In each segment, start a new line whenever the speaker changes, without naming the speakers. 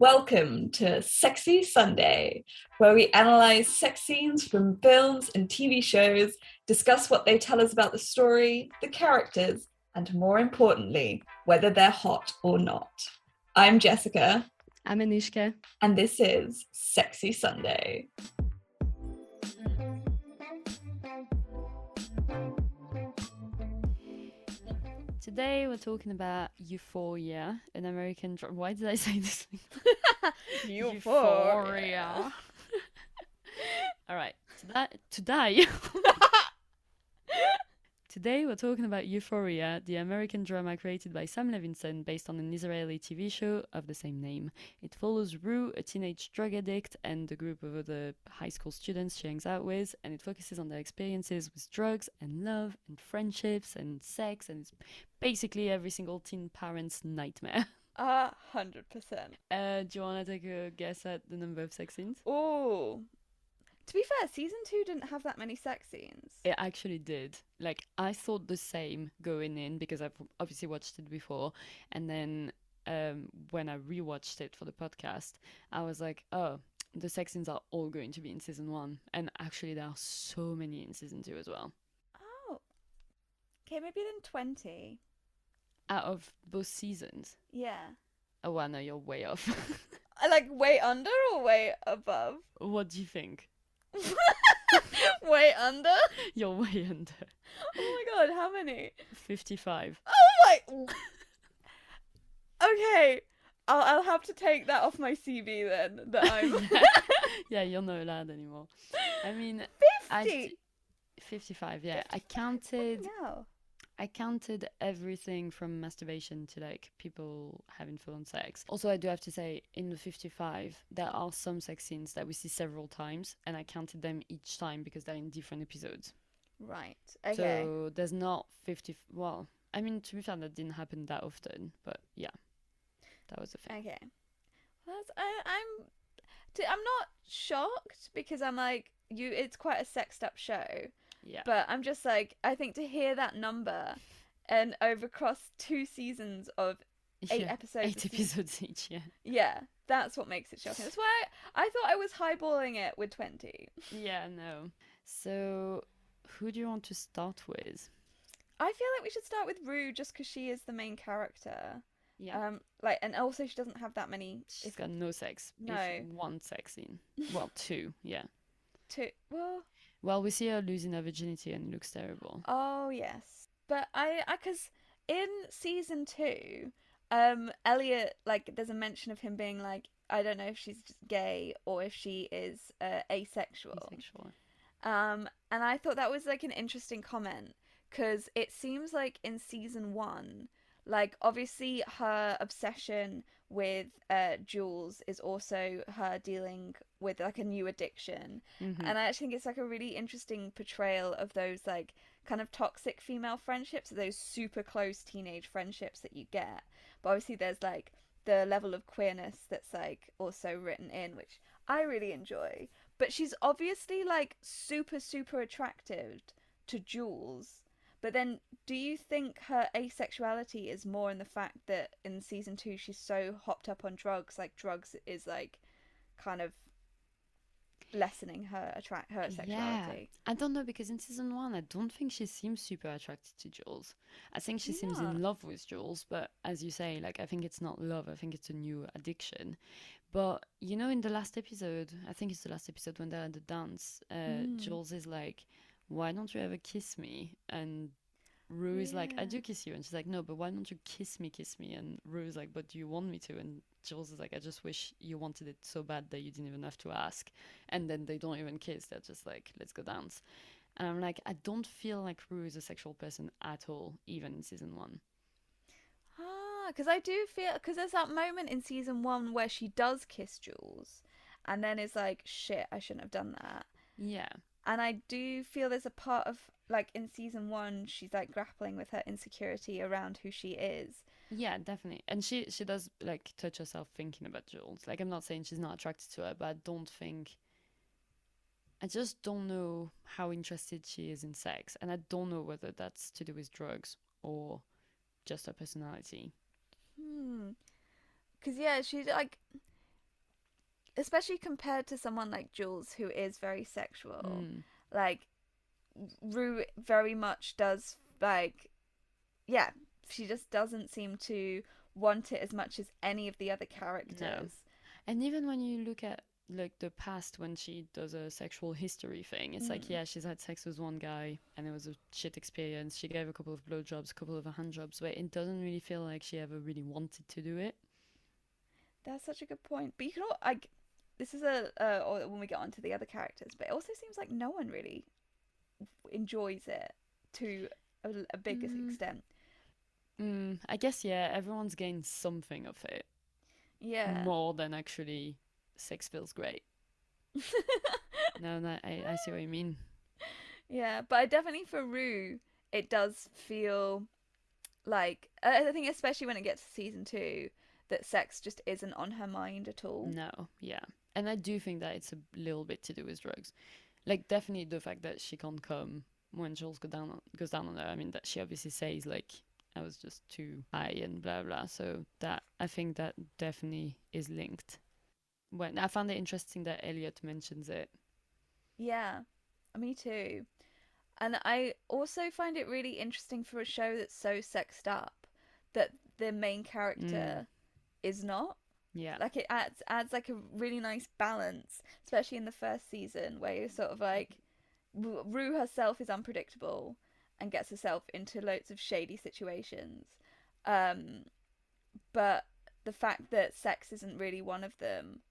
Welcome to Sexy Sunday, where we analyze sex scenes from films and TV shows, discuss what they tell us about the story, the characters, and more importantly, whether they're hot or not. I'm Jessica.
I'm Anishka.
And this is Sexy Sunday.
Today we're talking about Euphoria, an American drama. Why did I say this?
Euphoria.
All right. Today we're talking about Euphoria, the American drama created by Sam Levinson based on an Israeli TV show of the same name. It follows Rue, a teenage drug addict, and the group of other high school students she hangs out with, and it focuses on their experiences with drugs and love and friendships and sex, and it's basically every single teen parent's nightmare.
100%.
Do you want to take a guess at the number of sex scenes?
Oh. To be fair, season 2 didn't have that many sex scenes.
It actually did. Like, I thought the same going in because I've obviously watched it before. And then when I rewatched it for the podcast, I was like, oh, the sex scenes are all going to be in season 1. And actually, there are so many in season 2 as well.
Oh. Okay, maybe then 20.
Out of both seasons?
Yeah.
Oh, wow, no, you're way off.
Like, way under or way above?
What do you think?
Way under?
You're way under.
Oh my god, how many?
55.
Oh my... Okay, I'll have to take that off my CV then, that I'm...
Yeah, you're not allowed anymore. I mean...
50?
55, yeah.
55?
I counted everything from masturbation to like people having full-on sex. Also, I do have to say, in the 55, there are some sex scenes that we see several times, and I counted them each time because they're in different episodes.
Right, okay.
So there's not 50... Well, I mean, to be fair, that didn't happen that often, but yeah, that was the thing.
Okay. Well, I'm not shocked because I'm like, it's quite a sexed up show.
Yeah.
But I'm just like, I think to hear that number and over across 2 seasons of 8 episodes.
8 episodes each, yeah.
Yeah, that's what makes it shocking. That's why I thought I was highballing it with 20.
Yeah, no. So, who do you want to start with?
I feel like we should start with Rue just because she is the main character.
Yeah.
And also she doesn't have that many.
She's got no sex.
No.
If one sex scene. Well, 2, yeah.
2.
Well, we see her losing her virginity and it looks terrible.
Oh, yes. But because in season 2, Elliot, like, there's a mention of him being like, I don't know if she's just gay or if she is asexual. And I thought that was, like, an interesting comment because it seems like in season 1, like, obviously her obsession with Jules is also her dealing with like a new addiction.
Mm-hmm.
And I actually think it's like a really interesting portrayal of those like kind of toxic female friendships, those super close teenage friendships that you get. But obviously there's like the level of queerness that's like also written in, which I really enjoy. But she's obviously like super, super attractive to Jules. But then, do you think her asexuality is more in the fact that in season 2 she's so hopped up on drugs, like drugs is like kind of lessening her sexuality?
Yeah, I don't know because in season 1 I don't think she seems super attracted to Jules. I think she seems in love with Jules, but as you say, like I think it's not love. I think it's a new addiction. But you know, in the last episode, I think it's the last episode when they're at the dance, Jules is like, why don't you ever kiss me? And Rue is like, I do kiss you. And she's like, no, but why don't you kiss me? And Rue is like, but do you want me to? And Jules is like, I just wish you wanted it so bad that you didn't even have to ask. And then they don't even kiss. They're just like, let's go dance. And I'm like, I don't feel like Rue is a sexual person at all, even in season 1.
Because I do feel, because there's that moment in season 1 where she does kiss Jules and then is like, shit, I shouldn't have done that.
Yeah.
And I do feel there's a part of, like, in season 1, she's, like, grappling with her insecurity around who she is.
Yeah, definitely. And she does, like, touch herself thinking about Jules. Like, I'm not saying she's not attracted to her, but I just don't know how interested she is in sex. And I don't know whether that's to do with drugs or just her personality.
Because, yeah, she's, like, especially compared to someone like Jules, who is very sexual.
Mm,
Like, Rue very much does, like, yeah, she just doesn't seem to want it as much as any of the other
no.
characters.
And even when you look at like the past when she does a sexual history thing, it's like,
Mm.
yeah, she's had sex with one guy and it was a shit experience. She gave a couple of blowjobs, a couple of hand jobs, but it doesn't really feel like she ever really wanted to do it.
That's such a good point. But you can all, like, this is or when we get on to the other characters, but it also seems like no one really enjoys it to a bigger
Mm,
extent.
I guess, yeah, everyone's gained something of it
Yeah.
more than actually sex feels great. No, no, I see what you mean.
Yeah, but definitely for Rue, it does feel like, I think especially when it gets to season 2, that sex just isn't on her mind at all.
No, yeah. And I do think that it's a little bit to do with drugs. Like definitely the fact that she can't come when Jules goes down on her. I mean that she obviously says like I was just too high and blah blah. So that I think that definitely is linked. When I found it interesting that Elliot mentions it.
Yeah, me too. And I also find it really interesting for a show that's so sexed up that the main
Mm,
character is not.
yeah.
Like it adds like a really nice balance, especially in the first season where you're sort of like Rue herself is unpredictable and gets herself into loads of shady situations. Um, but the fact that sex isn't really one of them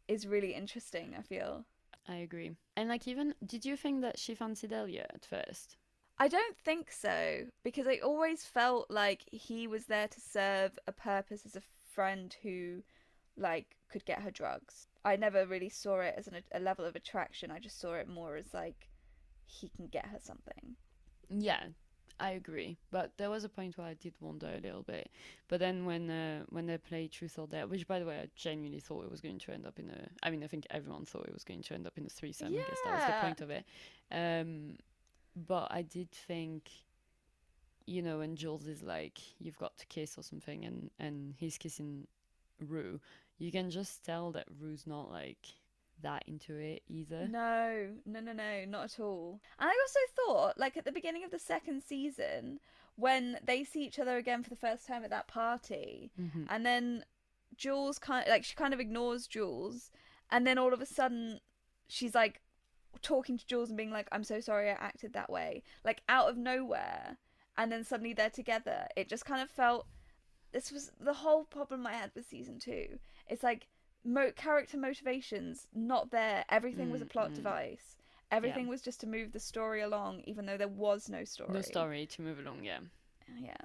is really interesting, I feel.
I agree. And like even did you think that she fancied Elliot at first?
I don't think so, because I always felt like he was there to serve a purpose as a friend who, like, could get her drugs. I never really saw it as a level of attraction. I just saw it more as, like, he can get her something.
Yeah, I agree. But there was a point where I did wonder a little bit. But then when they played Truth or Dare, which by the way I genuinely thought it was going to end up in a I mean I think everyone thought it was going to end up in a threesome. I guess that was the
Yeah.
point of it. Um but I did think, you know, when Jules is like, you've got to kiss or something and he's kissing Rue, you can just tell that Rue's not like that into it either.
No, no, no, no, not at all. And I also thought, like, at the beginning of the second season, when they see each other again for the first time at that party,
Hmm.
and then Jules she kind of ignores Jules, and then all of a sudden she's like talking to Jules and being like, "I'm so sorry I acted that way," like out of nowhere, and then suddenly they're together. It just kind of felt, this was the whole problem I had with season 2. It's like character motivations not there. Everything was a plot
Mm-mm.
device.
Yeah.
Everything was just to move the story along, even though there was no
No
story.
story to move along, yeah.
Yeah,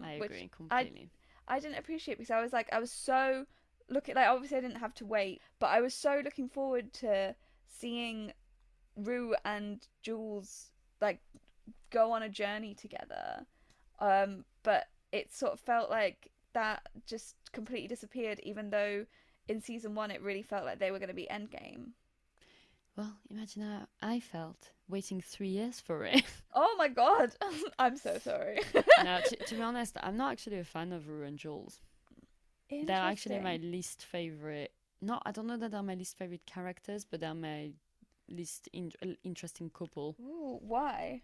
I
which
agree
I
completely.
I didn't appreciate, because I was like, I was so looking, like, obviously I didn't have to wait, but I was so looking forward to seeing Rue and Jules, like, go on a journey together. But it sort of felt like that just completely disappeared, even though in season 1 it really felt like they were going to be endgame.
Well, imagine how I felt waiting 3 years for it.
Oh my god, I'm so sorry.
Now, to be honest, I'm not actually a fan of Rue and Jules. They're actually my
Interesting.
least favorite. No, I don't know that they're my least favorite characters, but they're my least interesting couple.
Ooh, why?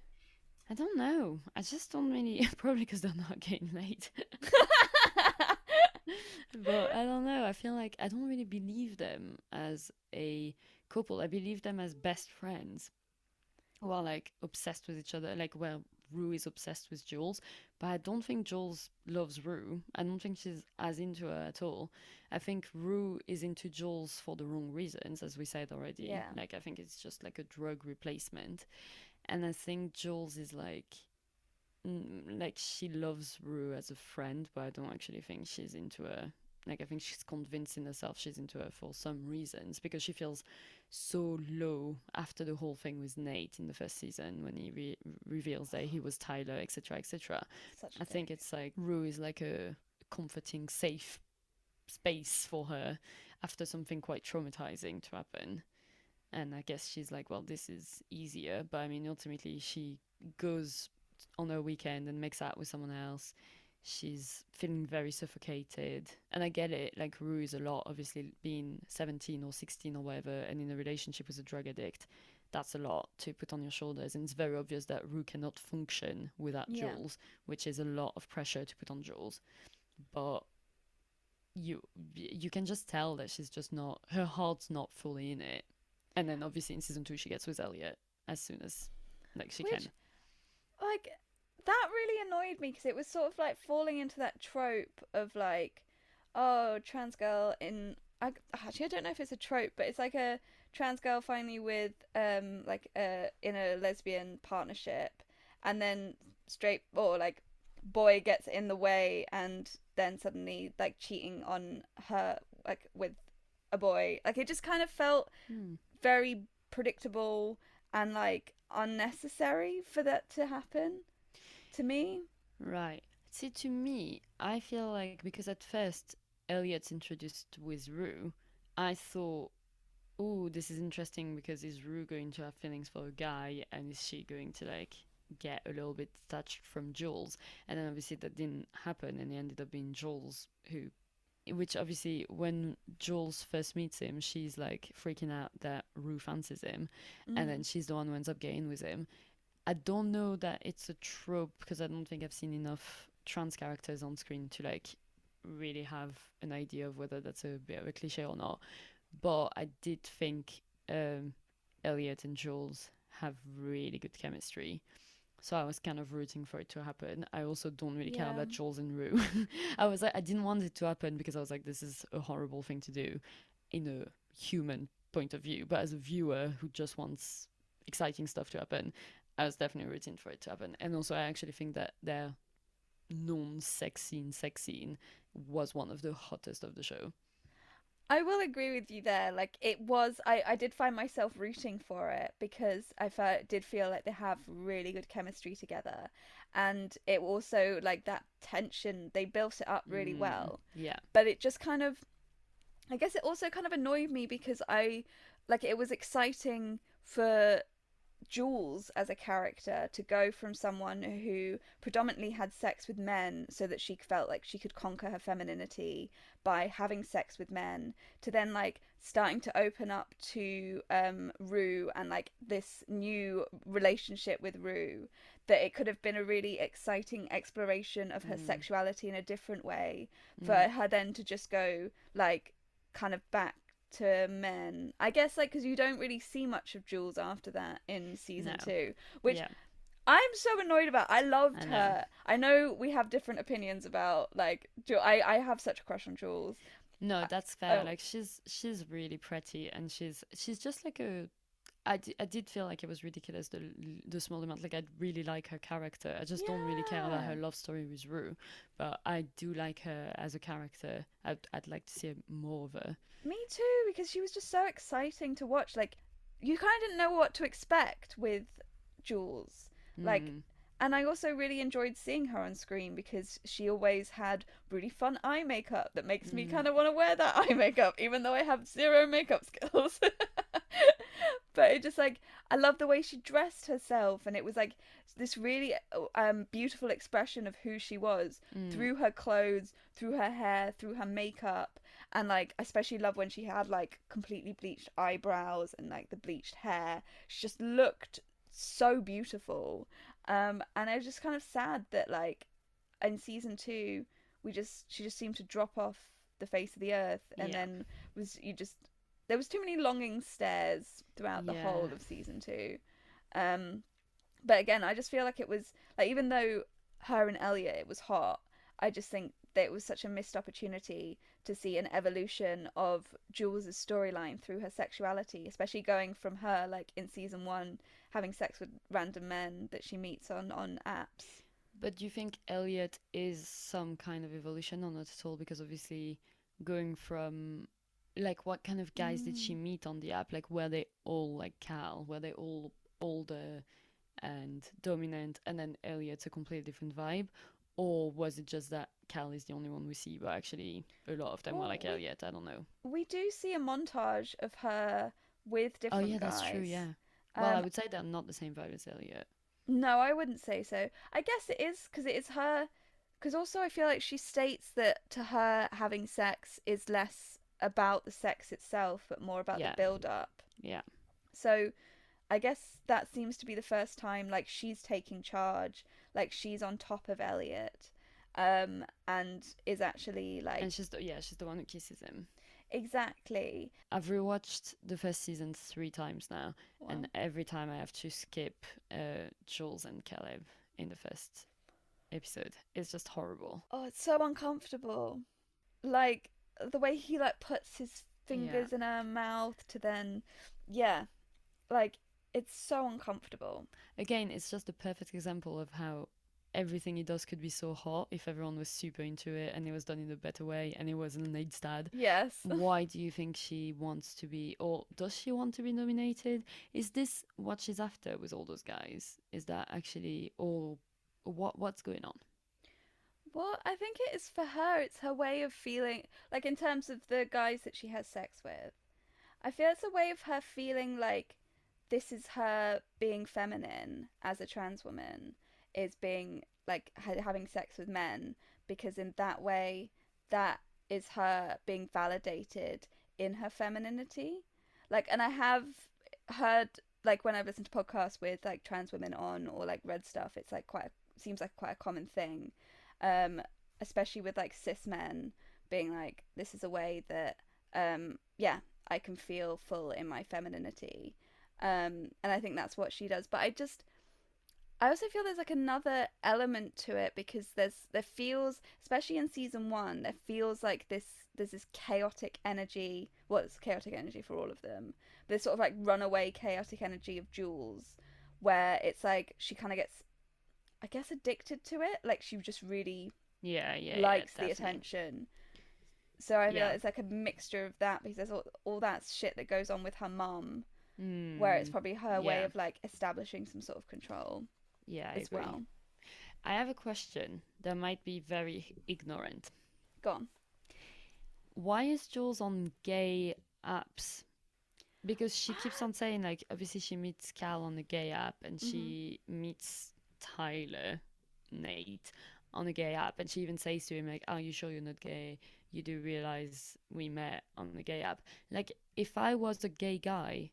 I don't know. I just don't really. Probably because they're not getting laid. But I don't know. I feel like I don't really believe them as a couple. I believe them as best friends who are like obsessed with each other. Like where Rue is obsessed with Jules, but I don't think Jules loves Rue. I don't think she's as into her at all. I think Rue is into Jules for the wrong reasons, as we said already.
Yeah.
Like I think it's just like a drug replacement, and I think Jules is like she loves Rue as a friend, but I don't actually think she's into her. Like I think she's convincing herself she's into her for some reasons because she feels so low after the whole thing with Nate in the first season when he reveals that he was Tyler, etc., etc.
Such a
I think
dick.
it's like Rue is like a comforting, safe space for her after something quite traumatizing to happen. And I guess she's like, well, this is easier. But I mean, ultimately, she goes on her weekend and makes out with someone else. she's feeling very suffocated. And I get it, like Rue is a lot, obviously being 17 or 16 or whatever, and in a relationship with a drug addict. That's a lot to put on your shoulders. And it's very obvious that Rue cannot function without
Yeah.
Jules, which is a lot of pressure to put on Jules. But you you can just tell that she's just not, her heart's not fully in it. And then obviously in season 2 she gets with Elliot as soon as like she
Which,
can.
like, that really annoyed me because it was sort of like falling into that trope of like, oh, trans girl in. Actually, I don't know if it's a trope, but it's like a trans girl finally with like in a lesbian partnership, and then straight or like boy gets in the way, and then suddenly like cheating on her like with a boy. Like it just kind of felt
Hmm.
very predictable and like unnecessary for that to happen to me.
Right. See, to me, I feel like because at first Elliot's introduced with Rue, I thought, oh, this is interesting because is Rue going to have feelings for a guy and is she going to like get a little bit touched from Jules? And then obviously that didn't happen and it ended up being Jules who, which obviously when Jules first meets him, she's like freaking out that Rue fancies him, and then
Mm.
she's the one who ends up getting with him. I don't know that it's a trope because I don't think I've seen enough trans characters on screen to like really have an idea of whether that's a bit of a cliche or not. But I did think Elliot and Jules have really good chemistry. So I was kind of rooting for it to happen. I also don't really care
Yeah.
about Jules and Rue. I was like, I didn't want it to happen because I was like, this is a horrible thing to do in a human point of view. But as a viewer who just wants exciting stuff to happen, I was definitely rooting for it to happen. And also, I actually think that their sex scene was one of the hottest of the show.
I will agree with you there. Like it was, I did find myself rooting for it because did feel like they have really good chemistry together, and it also like that tension they built it up really
Mm,
well.
yeah.
But it just kind of, I guess it also kind of annoyed me because I like it was exciting for Jules as a character to go from someone who predominantly had sex with men so that she felt like she could conquer her femininity by having sex with men to then like starting to open up to Rue and like this new relationship with Rue, that it could have been a really exciting exploration of her
Mm,
sexuality in a different way for
mm,
her then to just go like kind of back to men. I guess like because you don't really see much of Jules after that in
no.
season 2, which
Yeah,
I'm so annoyed about. I loved
I know.
her. I know we have different opinions about like I have such a crush on Jules.
No, that's fair.
Oh
Like she's really pretty and she's just like a I did feel like it was ridiculous the small amount. Like I really like her character. I just don't really care about her
yeah,
love story with Rue, but I do like her as a character. I'd like to see more of her.
me too. Because she was just so exciting to watch. Like you kind of didn't know what to expect with Jules. Like
Mm,
and I also really enjoyed seeing her on screen because she always had really fun eye makeup that makes me
mm,
kind of want to wear that eye makeup, even though I have zero makeup skills. But it just like I love the way she dressed herself, and it was like this really beautiful expression of who she was
mm,
through her clothes, through her hair, through her makeup, and like I especially love when she had like completely bleached eyebrows and like the bleached hair. She just looked so beautiful. And I was just kind of sad that like in season 2 she just seemed to drop off the face of the earth, and
yeah,
then was you just there was too many longing stares throughout the
yeah,
whole of season 2. Um, but again, I just feel like it was like even though her and Elliot it was hot, I just think that it was such a missed opportunity to see an evolution of Jules's storyline through her sexuality, especially going from her like in season 1 having sex with random men that she meets on apps.
But do you think Elliot is some kind of evolution or not at all? Because obviously, going from like what kind of guys did she
Mm.
meet on the app? Like were they all like Cal? Were they all older and dominant, and then Elliot's a completely different vibe? Or was it just that Cal is the only one we see, but actually a lot of them were
Well,
like Elliot? I don't know.
we do see a montage of her with
Oh yeah,
different
that's true.
guys.
Yeah. Well, I
Um,
would say they're not the same vibe as Elliot.
no, I wouldn't say so. I guess it is because it is her Because also I feel like she states that to her having sex is less about the sex itself, but more about the
Yeah,
build up.
yeah.
So I guess that seems to be the first time like she's taking charge, like she's on top of Elliot, and is actually
And
like
she's the one who kisses him.
exactly.
I've rewatched the first season 3 times now, and
Wow.
every time I have to skip Jules and Caleb in the first episode. It's just horrible.
Oh, it's so uncomfortable. Like the way he like puts his
Yeah.
fingers in her mouth to then, yeah, like it's so uncomfortable.
Again, it's just a perfect example of how everything he does could be so hot if everyone was super into it and it was done in a better way and it wasn't Nate's dad.
Yes.
Why do you think she wants to be, or does she want to be nominated? Is this what she's after with all those guys? Is that actually all? What's going on?
Well, I think it is for her. It's her way of feeling, like in terms of the guys that she has sex with. I feel it's a way of her feeling like this is her being feminine as a trans woman, is being like having sex with men, because in that way, that is her being validated in her femininity. Like, and I have heard, like, when I've listened to podcasts with like trans women on or like read stuff, it's like seems like quite a common thing, um, especially with like cis men being like, this is a way that, yeah, I can feel full in my femininity. And I think that's what she does. But I also feel there's like another element to it because there feels, especially in season one, there feels like there's this chaotic energy. Well, it's chaotic energy for all of them. This sort of like runaway chaotic energy of Jules, where it's like she kind of gets, I guess, addicted to it. Like she just really
Yeah, yeah, yeah,
likes the
definitely.
attention. So I feel
Yeah.
like it's like a mixture of that because there's all that shit that goes on with her mum, where it's
Hmm.
probably her way
Yeah.
of like establishing some sort of control
Yeah, I
as
agree.
well.
I have a question that might be very ignorant.
Go on.
Why is Jules on gay apps? Because she keeps on saying, like, obviously she meets Cal on a gay app and
Mm-hmm.
she meets Tyler, Nate, on a gay app. And she even says to him, like, are you sure you're not gay? You do realize we met on a gay app. Like, if I was a gay guy,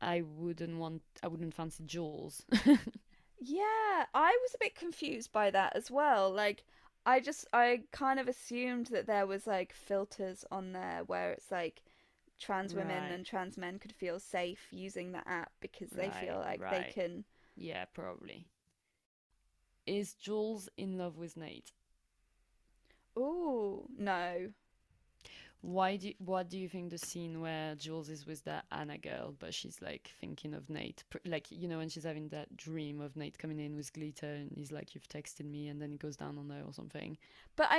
I wouldn't fancy Jules.
Yeah, I was a bit confused by that as well. Like, I kind of assumed that there was like filters on there where it's like trans women
Right,
and trans men could feel safe using the app because they feel
right,
like they
right.
can.
Yeah, probably. Is Jules in love with Nate?
Ooh, no.
What do you think the scene where Jules is with that Anna girl, but she's like thinking of Nate, like when she's having that dream of Nate coming in with glitter and he's like, "You've texted me," and then it goes down on her or something.
But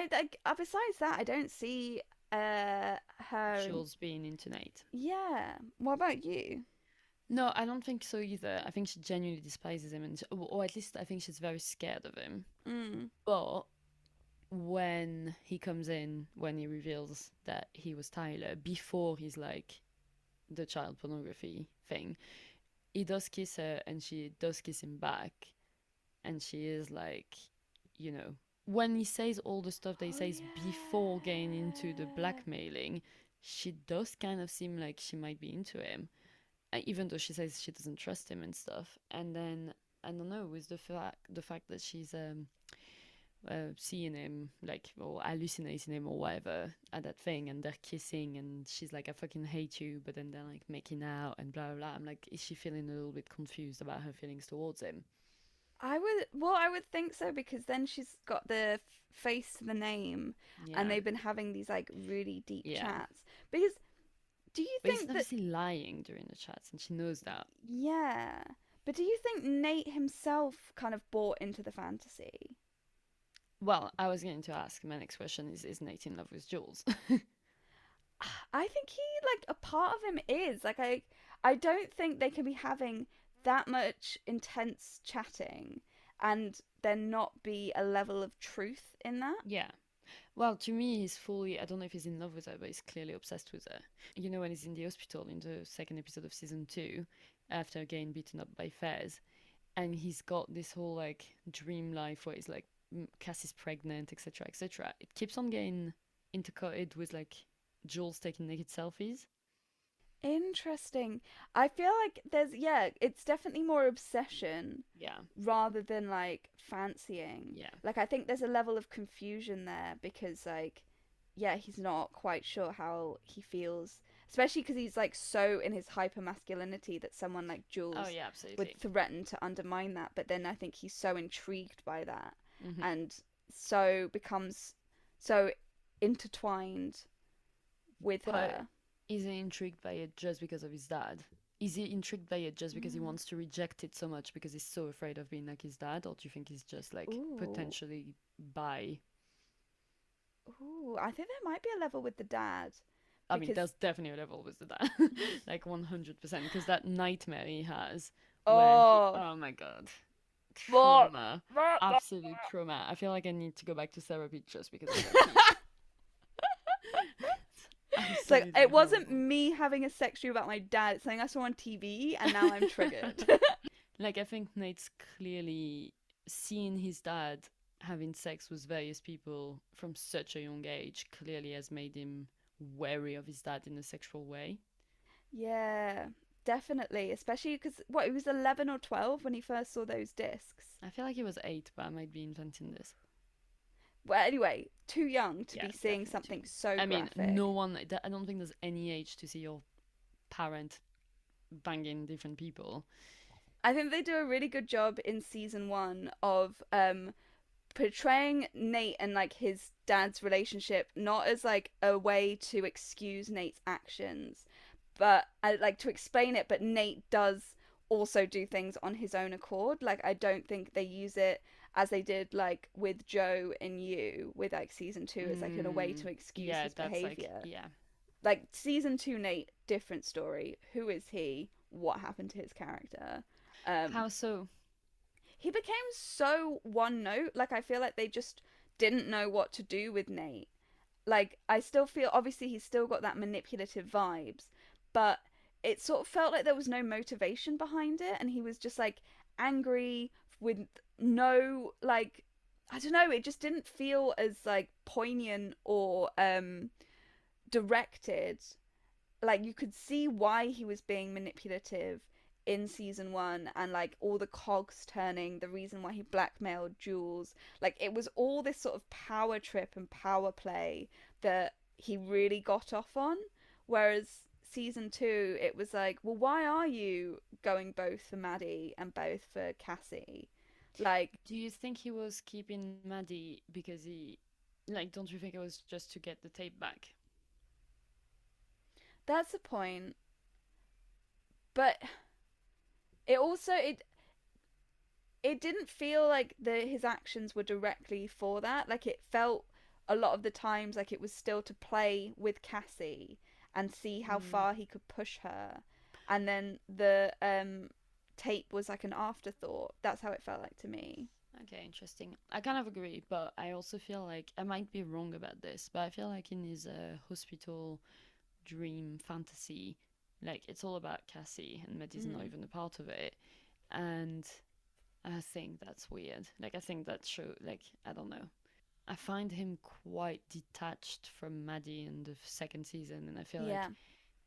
besides that, I don't see her.
Jules being into Nate.
Yeah. What about you?
No, I don't think so either. I think she genuinely despises him, or at least I think she's very scared of him.
Mm.
But when he comes in, when he reveals that he was Tyler, before he's like the child pornography thing, he does kiss her and she does kiss him back. And she is like, you know, when he says all the stuff that he
Oh
says before getting into the
yeah.
blackmailing, she does kind of seem like she might be into him, even though she says she doesn't trust him and stuff. And then I don't know, with the fact that she's seeing him like or hallucinating him or whatever at that thing and they're kissing and she's like, I fucking hate you, but then they're like making out and blah blah blah. I'm like, is she feeling a little bit confused about her feelings towards him?
I would think so because then she's got the face to the name, and
Yeah,
they've been having these like really deep
yeah.
chats. Because do you
But he's
think that?
obviously lying during the chats and she knows that.
Yeah, but do you think Nate himself kind of bought into the fantasy?
Well, I was going to ask, my next question is Nate in love with Jules?
I think he like a part of him is like I don't think they can be having that much intense chatting and there not be a level of truth in that.
Yeah. Well, to me, he's fully, I don't know if he's in love with her, but he's clearly obsessed with her. When he's in the hospital in the second episode of season 2, after getting beaten up by Fez, and he's got this whole like dream life where he's like Cassie's pregnant, etc., etc. It keeps on getting intercutted with like Jules taking naked selfies.
Interesting. I feel like it's definitely more obsession
Yeah,
rather than like fancying.
yeah.
Like I think there's a level of confusion there because like he's not quite sure how he feels, especially because he's like so in his hyper masculinity that someone like
Oh
Jules
yeah,
would
absolutely.
threaten to undermine that. But then I think he's so intrigued by that
Hmm.
and so becomes so intertwined with
But
her.
is he intrigued by it just because of his dad? Is he intrigued by it just because he
Mm.
wants to reject it so much because he's so afraid of being like his dad, or do you think he's just like
Ooh.
potentially bi?
Ooh, I think there might be a level with the dad
I mean,
because
there's definitely a level with the dad, like 100%, because that nightmare he has where he,
oh,
oh my god,
well,
trauma, absolute trauma. I feel like I need to go back to therapy just because of that scene.
it's like
Absolutely
it wasn't
horrible.
me having a sex dream about my dad. It's something I saw on TV, and now I'm triggered.
Like, I think Nate's clearly seeing his dad having sex with various people from such a young age clearly has made him wary of his dad in a sexual way.
Yeah, definitely. Especially because what he was 11 or 12 when he first saw those discs.
I feel like he was 8, but I might be inventing this.
Well, anyway, too young to
Yeah,
be seeing
definitely too
something
young.
so
I mean, no
graphic.
one, I don't think there's any age to see your parent banging different people.
I think they do a really good job in season 1 of portraying Nate and like his dad's relationship not as like a way to excuse Nate's actions, but like to explain it. But Nate does also do things on his own accord. Like I don't think they use it as they did like with Joe and you with like season 2 as like in a way
Mm,
to excuse
yeah,
his
that's like,
behavior.
yeah.
Like season 2 Nate, different story. Who is he? What happened to his character? Um,
How so?
he became so one note. Like I feel like they just didn't know what to do with Nate. Like I still feel obviously he's still got that manipulative vibes, but it sort of felt like there was no motivation behind it and he was just like angry with no like I don't know, it just didn't feel as like poignant or directed. Like you could see why he was being manipulative in season 1 and like all the cogs turning, the reason why he blackmailed Jules. Like it was all this sort of power trip and power play that he really got off on. Whereas season 2, it was like, well, why are you going both for Maddie and both for Cassie? Like,
Do you think he was keeping Maddie because he, like, don't you think it was just to get the tape back?
that's the point. But it didn't feel like his actions were directly for that. Like it felt a lot of the times like it was still to play with Cassie and see how
Mm.
far he could push her, and then the tape was like an afterthought. That's how it felt like to me.
Okay, interesting. I kind of agree, but I also feel like I might be wrong about this, but I feel like in his hospital dream fantasy, like it's all about Cassie and Maddie's not
Mm.
even a part of it. And I think that's weird. Like, I think that show, like, I don't know. I find him quite detached from Maddie in the second season, and I feel like
Yeah.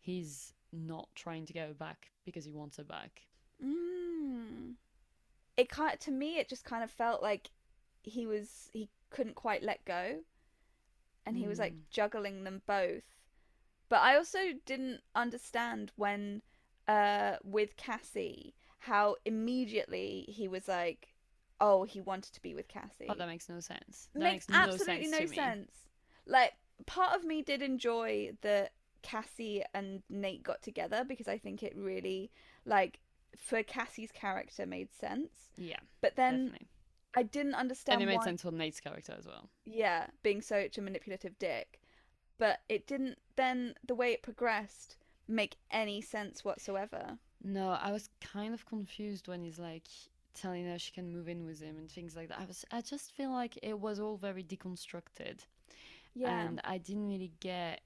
he's not trying to get her back because he wants her back.
Mm. It kind to me it just kind of felt like he couldn't quite let go and he was like
Mm.
juggling them both. But I also didn't understand when, with Cassie, how immediately he was like, oh, he wanted to be with
Oh,
Cassie.
that makes no sense. That
Makes
makes no
absolutely
sense
no
to me.
sense. Like, part of me did enjoy that Cassie and Nate got together because I think it really, like, for Cassie's character made sense.
Yeah,
But then
definitely.
I didn't
And it
understand
made
why,
sense for Nate's character as well.
yeah, being such a manipulative dick. But it didn't then the way it progressed make any sense whatsoever.
No, I was kind of confused when he's like telling her she can move in with him and things like that. I just feel like it was all very deconstructed
Yeah.
and I didn't really get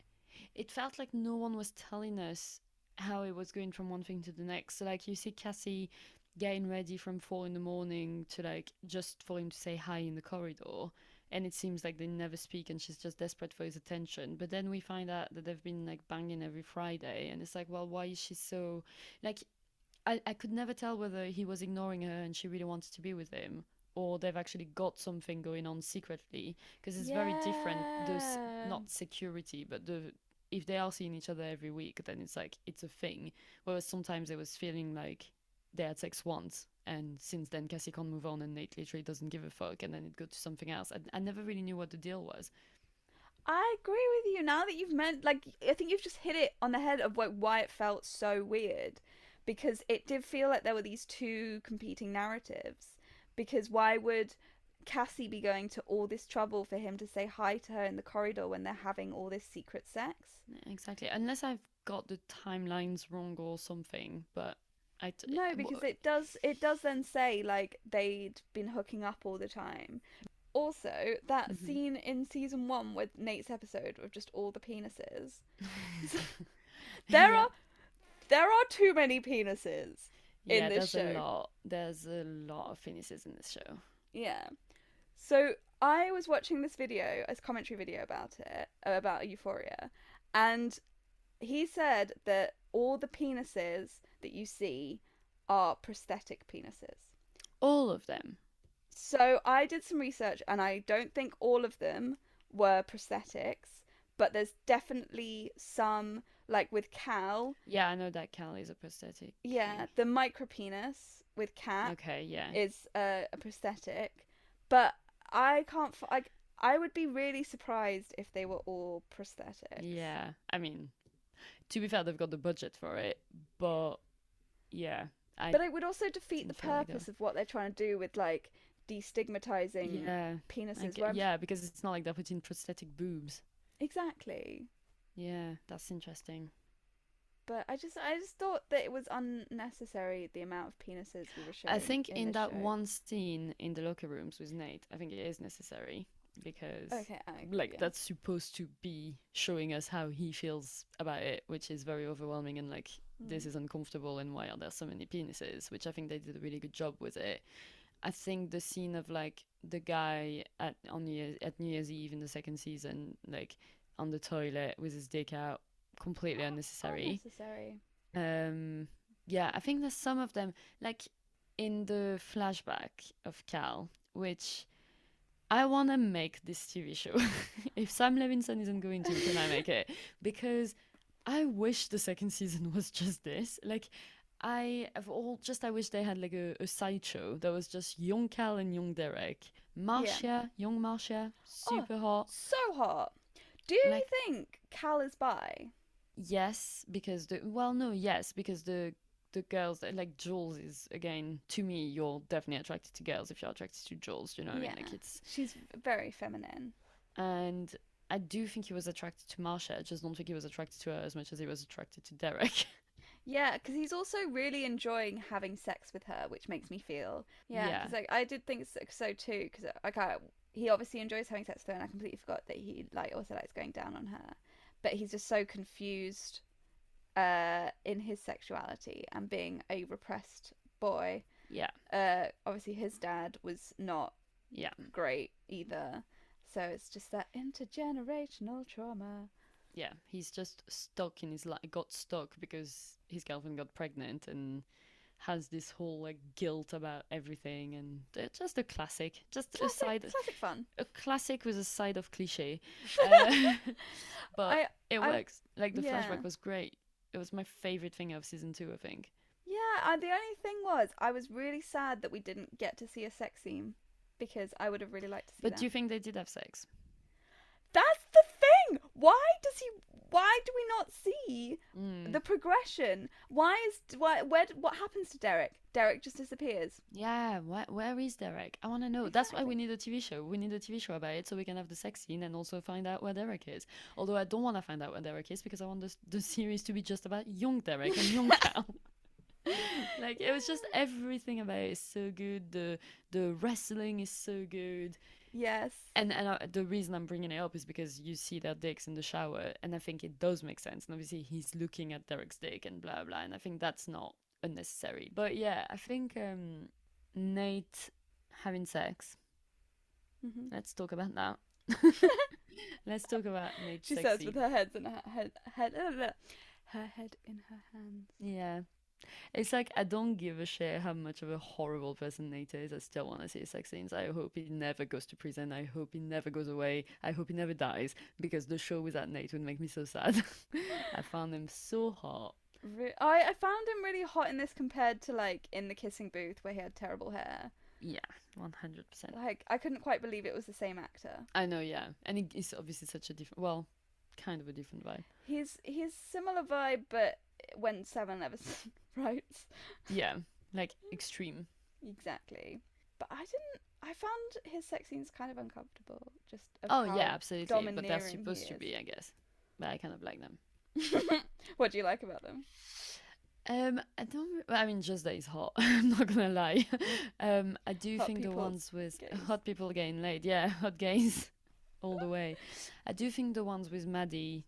it felt like no one was telling us how it was going from one thing to the next. So like you see Cassie getting ready from 4 in the morning to like just for him to say hi in the corridor. And it seems like they never speak and she's just desperate for his attention. But then we find out that they've been like banging every Friday. And it's like, well, why is she so. Like, I could never tell whether he was ignoring her and she really wanted to be with him or they've actually got something going on secretly because it's very different. This
Yeah.
not security, but the if they are seeing each other every week, then it's like it's a thing. Whereas sometimes it was feeling like they had sex once and since then Cassie can't move on and Nate literally doesn't give a fuck and then it goes to something else. I never really knew what the deal was.
I agree with you. Now that you've meant, like, I think you've just hit it on the head of like why it felt so weird, because it did feel like there were these two competing narratives. Because why would Cassie be going to all this trouble for him to say hi to her in the corridor when they're having all this secret sex?
Exactly, unless I've got the timelines wrong or something, but
No, because it does then say like they'd been hooking up all the time. Also, that
Mhm.
scene in season 1 with Nate's episode of just all the penises. There
Yeah.
are there are too many penises in
Yeah,
this show.
there's a lot of penises in this show.
Yeah. So I was watching this video, a commentary video about it, about Euphoria, and he said that all the penises that you see are prosthetic penises.
All of them.
So I did some research, and I don't think all of them were prosthetics, but there's definitely some, like with Cal.
Yeah, I know that Cal is a prosthetic.
Yeah, the micropenis with Cat
Okay, yeah.
is a prosthetic, but I can't. I would be really surprised if they were all prosthetics.
Yeah. I mean, to be fair, they've got the budget for it, but yeah, I
But it would also defeat the
didn't feel like
purpose of what they're trying to do with like destigmatizing
yeah,
penises.
yeah, because it's not like they're putting prosthetic boobs.
Exactly.
Yeah, that's interesting.
But I just thought that it was unnecessary the amount of penises we were
I
showing
think
in
in
this
that
show.
one scene in the locker rooms with Nate, I think it is necessary because
Okay, I agree,
like
yeah.
that's supposed to be showing us how he feels about it, which is very overwhelming and like this is uncomfortable and why are there so many penises, which I think they did a really good job with it. I think the scene of like the guy at New Year's Eve in the second season, like on the toilet with his dick out, completely unnecessary.
Unnecessary.
Um, yeah, I think there's some of them, like in the flashback of Cal, which I want to make this TV show. If Sam Levinson isn't going to, can I make it? Because I wish the second season was just this. Like, I wish they had like a sideshow that was just young Cal and young Derek.
Yeah.
Young Marcia,
Oh,
super hot.
so hot. Do you
Like,
think Cal is bi?
yes, because yes, because the girls like Jules is again to me. You're definitely attracted to girls if you're attracted to Jules. Do you know what I
Yeah.
mean? Like it's
She's very feminine.
and I do think he was attracted to Marcia. I just don't think he was attracted to her as much as he was attracted to Derek.
Yeah, because he's also really enjoying having sex with her, which makes me feel. Yeah,
Yeah,
because like I did think so too. Because he obviously enjoys having sex with her, and I completely forgot that he like also likes going down on her. But he's just so confused in his sexuality and being a repressed boy.
yeah,
Obviously his dad was not
yeah,
great either, so it's just that intergenerational trauma.
yeah. He's just stuck in his life. Got stuck because his girlfriend got pregnant and has this whole like guilt about everything and just a classic, just
Classic fun.
a classic with a side of cliche. Uh, but
I
it
I
works. Like the
yeah.
flashback was great. It was my favorite thing of season 2, I think.
Yeah, the only thing was I was really sad that we didn't get to see a sex scene because I would have really liked to see
But
that.
do you think they did have sex?
That's the thing. Why do we not see
Mm.
the progression? What happens to Derek? Derek just disappears.
Yeah, where is Derek? I want to know. That's why we
Exactly.
need a TV show. We need a TV show about it so we can have the sex scene and also find out where Derek is. Although I don't want to find out where Derek is because I want the series to be just about young Derek and young Cal. Like it was just everything about it is so good. The wrestling is so good.
Yes.
The reason I'm bringing it up is because you see their dicks in the shower, and I think it does make sense. And obviously, he's looking at Derek's dick and blah blah. And I think that's not unnecessary. But yeah, I think Nate having sex.
Hmm.
Let's talk about that. Let's talk about Nate's
She
sex
says with
scene.
her head in her her head in her hands.
Yeah. It's like I don't give a shit how much of a horrible person Nate is. I still want to see his sex scenes. I hope he never goes to prison. I hope he never goes away. I hope he never dies because the show without Nate would make me so sad. I found him so hot.
I found him really hot in this compared to like in the kissing booth where he had terrible hair.
Yeah, 100%.
Like I couldn't quite believe it was the same actor.
I know, yeah. And it's obviously such a different, well, kind of a different vibe.
He's similar vibe, but when Seven Levinson writes.
Yeah, like extreme.
Exactly. But I found his sex scenes kind of uncomfortable. Just of
Oh,
how
yeah, absolutely. But they're
domineering
supposed
he
to
is.
be, I guess. But I kind of like them.
What do you like about them?
I don't. I mean, just that he's hot. I'm not gonna lie. I do
Hot
think the
people
ones with
gays.
hot people getting laid, yeah, hot gays, all the way. I do think the ones with Maddie,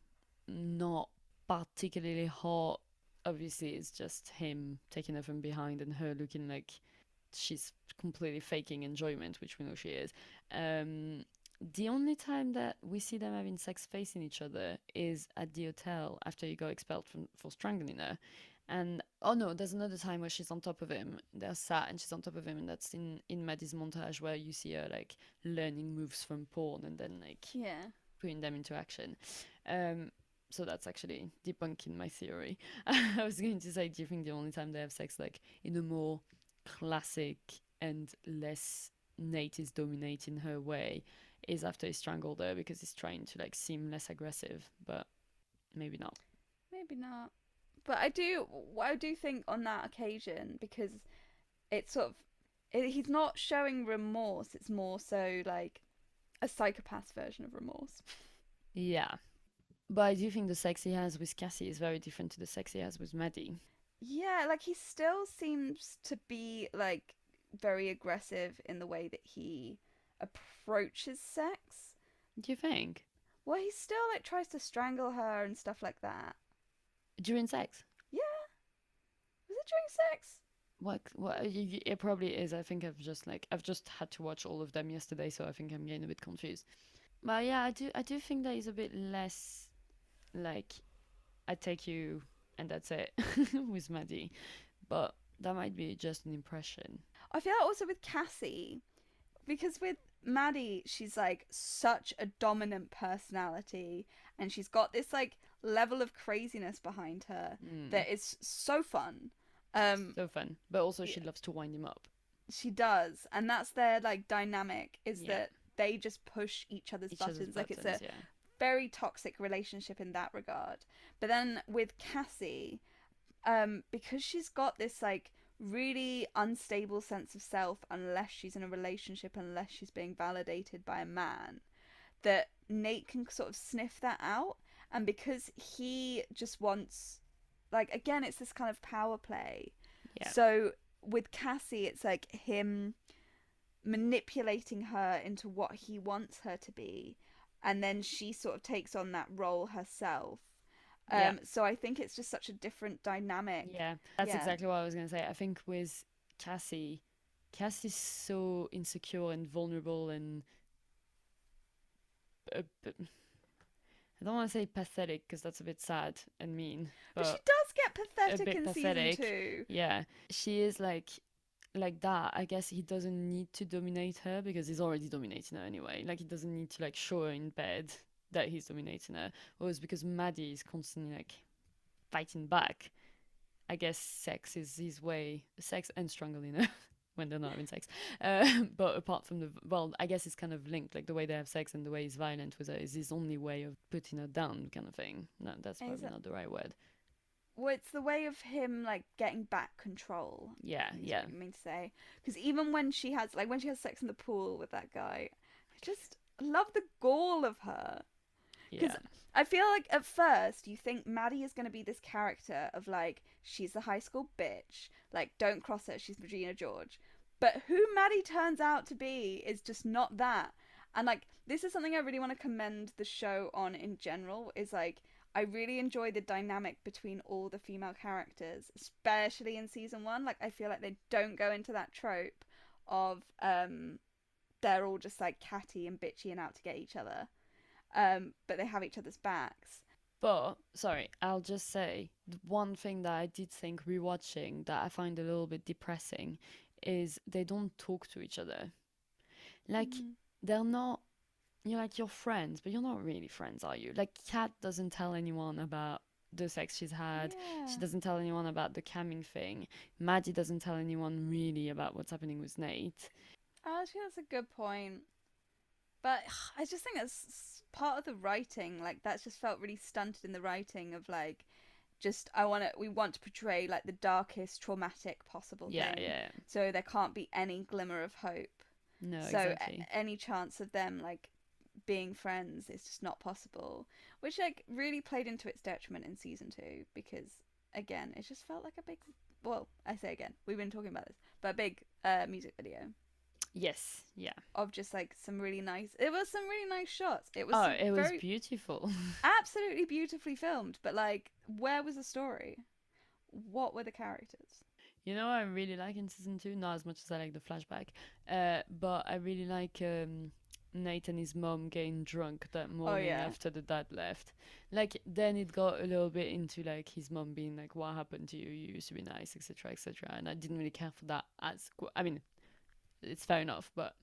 not particularly hot. Obviously, it's just him taking her from behind and her looking like she's completely faking enjoyment, which we know she is. Um, the only time that we see them having sex facing each other is at the hotel after he got expelled for strangling her. And oh no, there's another time where she's on top of him. They're sat and she's on top of him, and that's in Maddie's montage where you see her like learning moves from porn and then like
Yeah.
putting them into action. Um, so that's actually debunking my theory. I was going to say, do you think the only time they have sex like in a more classic and less Nate is dominating her way is after he strangled her because he's trying to like seem less aggressive, but maybe not.
Maybe not. But I do think on that occasion, because it's sort of, he's not showing remorse. It's more so like a psychopath version of remorse.
Yeah. But I do think the sex he has with Cassie is very different to the sex he has with Maddie.
Yeah, like he still seems to be like very aggressive in the way that he approaches sex.
Do you think?
Well, he still like tries to strangle her and stuff like that.
During sex?
Yeah, was it during sex?
What it probably is. I think I've just had to watch all of them yesterday, so I think I'm getting a bit confused. But yeah, I do think that he's a bit less like I take you and that's it with Maddie. But that might be just an impression.
I feel like also with Cassie, because with Maddie, she's like such a dominant personality, and she's got this like level of craziness behind her
Mm.
that is so fun.
So fun. But also
Yeah,
she loves to wind him up.
she does, and that's their like dynamic is
Yeah.
that they just push each other's
Each other's
buttons. Like it's
buttons,
a
yeah.
very toxic relationship in that regard. But then with Cassie, because she's got this like really unstable sense of self unless she's in a relationship, unless she's being validated by a man, that Nate can sort of sniff that out. And because he just wants, like, again, it's this kind of power play.
Yeah.
So with Cassie, it's like him manipulating her into what he wants her to be, and then she sort of takes on that role herself.
Yeah.
So I think it's just such a different dynamic.
Yeah. That's
Yeah.
exactly what I was gonna say. I think with Cassie, Cassie's so insecure and vulnerable and I don't want to say pathetic because that's a bit sad and mean,
But she
but
does get
a
pathetic
bit
in
pathetic.
season 2.
Yeah, she is like that. I guess he doesn't need to dominate her because he's already dominating her anyway. Like he doesn't need to like show her in bed that he's dominating her. Whereas because Maddie is constantly like fighting back, I guess sex is his way, sex and strangling her when they're not having sex. But apart from well, I guess it's kind of linked, like the way they have sex and the way he's violent with her is his only way of putting her down, kind of thing. No, that's probably not the right word.
Well, it's the way of him like getting back control.
Yeah,
Is
yeah.
what I mean to say. Because even when she has sex in the pool with that guy, I just love the gall of her. Because
Yeah.
I feel like at first you think Maddie is going to be this character of like, she's a high school bitch, like don't cross her, she's Regina George. But who Maddie turns out to be is just not that. And like, this is something I really want to commend the show on in general, is like, I really enjoy the dynamic between all the female characters, especially in season one. Like, I feel like they don't go into that trope of they're all just like catty and bitchy and out to get each other, but they have each other's backs.
But sorry, I'll just say the one thing that I did think rewatching that I find a little bit depressing is they don't talk to each other. Like
Mm.
they're not you're like you're friends, but you're not really friends, are you? Like Kat doesn't tell anyone about the sex she's had. She
Yeah.
doesn't tell anyone about the camming thing. Maddie doesn't tell anyone really about what's happening with Nate.
Actually, that's a good point. But I just think that's part of the writing. Like, that's just felt really stunted in the writing of like, just we want to portray like the darkest traumatic possible
Yeah,
thing,
yeah.
so there can't be any glimmer of hope.
No,
So
exactly.
any chance of them like being friends is just not possible, which like really played into its detriment in season 2, because again it just felt like a big, well, I say again, we've been talking about this, but a big music video
Yes, yeah.
of just like some really nice, it was some really nice shots, it was
Oh,
some
it was
very
beautiful.
absolutely beautifully filmed, but like, where was the story? What were the characters?
You know, I really like in season 2, not as much as I like the flashback, but I really like Nate and his mom getting drunk that
Oh
morning
yeah.
after the dad left. Like, then it got a little bit into like his mom being like, "What happened to you? You used to be nice, etc., etc." And I didn't really care for that I mean, it's fair enough, but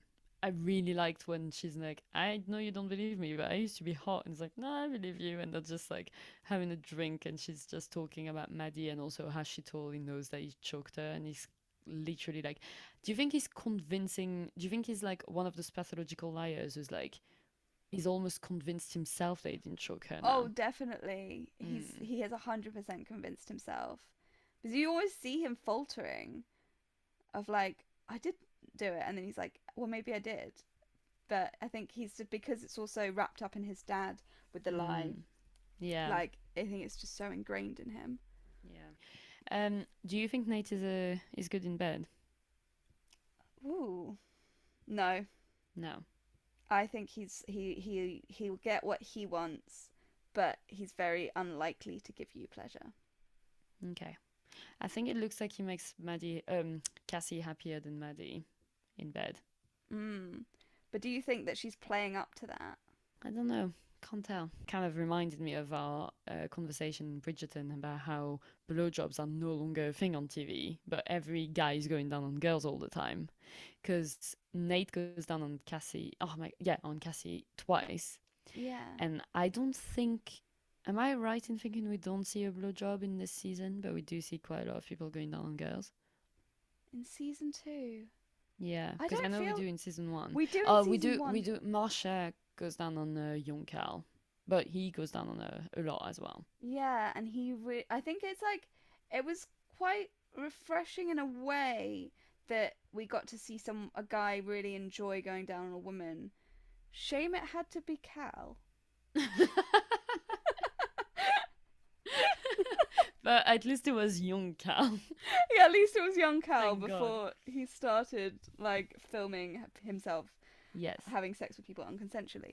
I really liked when she's like, "I know you don't believe me, but I used to be hot," and it's like, "No, I believe you." And they're just like having a drink, and she's just talking about Maddie and also how she told he knows that he choked her, and he's literally like, "Do you think he's convincing? Do you think he's like one of those pathological liars who's like, he's almost convinced himself that he didn't choke her
Oh,
now?"
definitely.
Mm.
He has 100% convinced himself. Because you always see him faltering of like, I did do it, and then he's like, well, maybe I did. But I think he's, because it's also wrapped up in his dad with the lie.
Mm. Yeah,
Like, I think it's just so ingrained in him.
yeah. Do you think Nate is good in bed?
Ooh, no.
No.
I think he'll get what he wants, but he's very unlikely to give you pleasure.
Okay. I think it looks like he makes Cassie happier than Maddie in bed.
Mm. But do you think that she's playing up to that?
I don't know. Can't tell. Kind of reminded me of our conversation in Bridgerton about how blowjobs are no longer a thing on TV, but every guy is going down on girls all the time. Because Nate goes down on Cassie. Oh my, yeah, on Cassie twice,
Yeah.
and I don't think. Am I right in thinking we don't see a blowjob in this season, but we do see quite a lot of people going down on girls?
In season 2.
Yeah,
I
because I
don't
know we
feel
do in season 1.
we do in
Oh,
season
we
1.
do. Marsha goes down on young Cal, but he goes down on a lot as well.
Yeah, and I think it's like it was quite refreshing in a way that we got to see a guy really enjoy going down on a woman. Shame it had to be Cal.
But at least it was young Cal.
Yeah, at least it was young Cal
Thank God.
before he started like filming himself
Yes.
having sex with people unconsensually.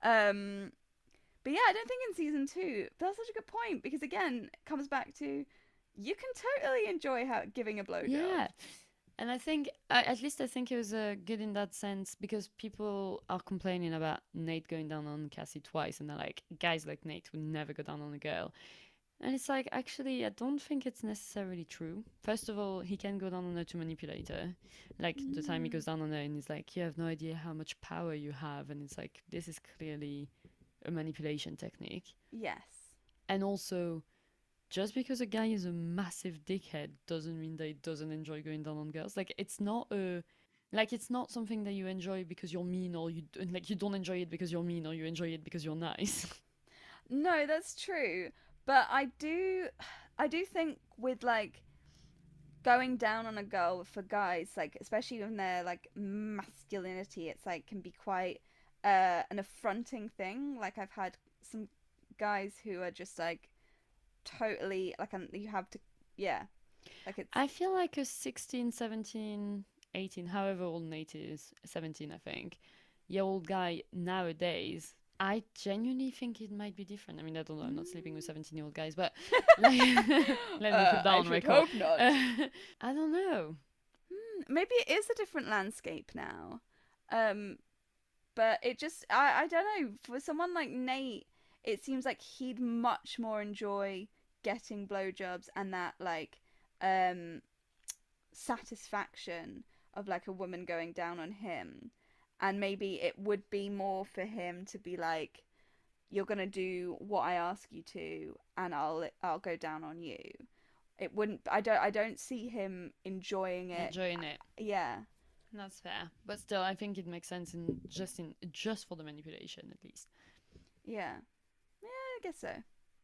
Um, but yeah, I don't think in season 2. But that's such a good point, because again, it comes back to, you can totally enjoy giving a blowjob.
Yeah. And I think, at least I think it was good in that sense because people are complaining about Nate going down on Cassie twice, and they're like, guys like Nate would never go down on a girl. And it's like, actually, I don't think it's necessarily true. First of all, he can go down on her to manipulate her. Like, the time he
Mm.
goes down on her and he's like, you have no idea how much power you have. And it's like, this is clearly a manipulation technique.
Yes.
And also, just because a guy is a massive dickhead doesn't mean that he doesn't enjoy going down on girls. Like, it's not a. Like, it's not something that you enjoy because you're mean, or like, you don't enjoy it because you're mean, or you enjoy it because you're nice.
No, that's true. But I do think with like going down on a girl for guys, like especially when they're like masculinity, it's like can be quite an affronting thing. Like I've had some guys who are just like totally like, you have to, yeah, like it's
I feel like a 16, 17, 18, however old Nate is, 17, I think, year old guy nowadays I genuinely think it might be different. I mean, I don't know. I'm not sleeping with 17-year-old guys, but like, let me put that on record.
Hope not.
I don't know.
Maybe it is a different landscape now. But it just, I don't know. For someone like Nate, it seems like he'd much more enjoy getting blowjobs and that like satisfaction of like a woman going down on him. And maybe it would be more for him to be like, you're gonna do what I ask you to, and I'll go down on you. It wouldn't. I don't see him enjoying it. Yeah.
That's fair, but still, I think it makes sense in just for the manipulation at least.
Yeah, I guess so.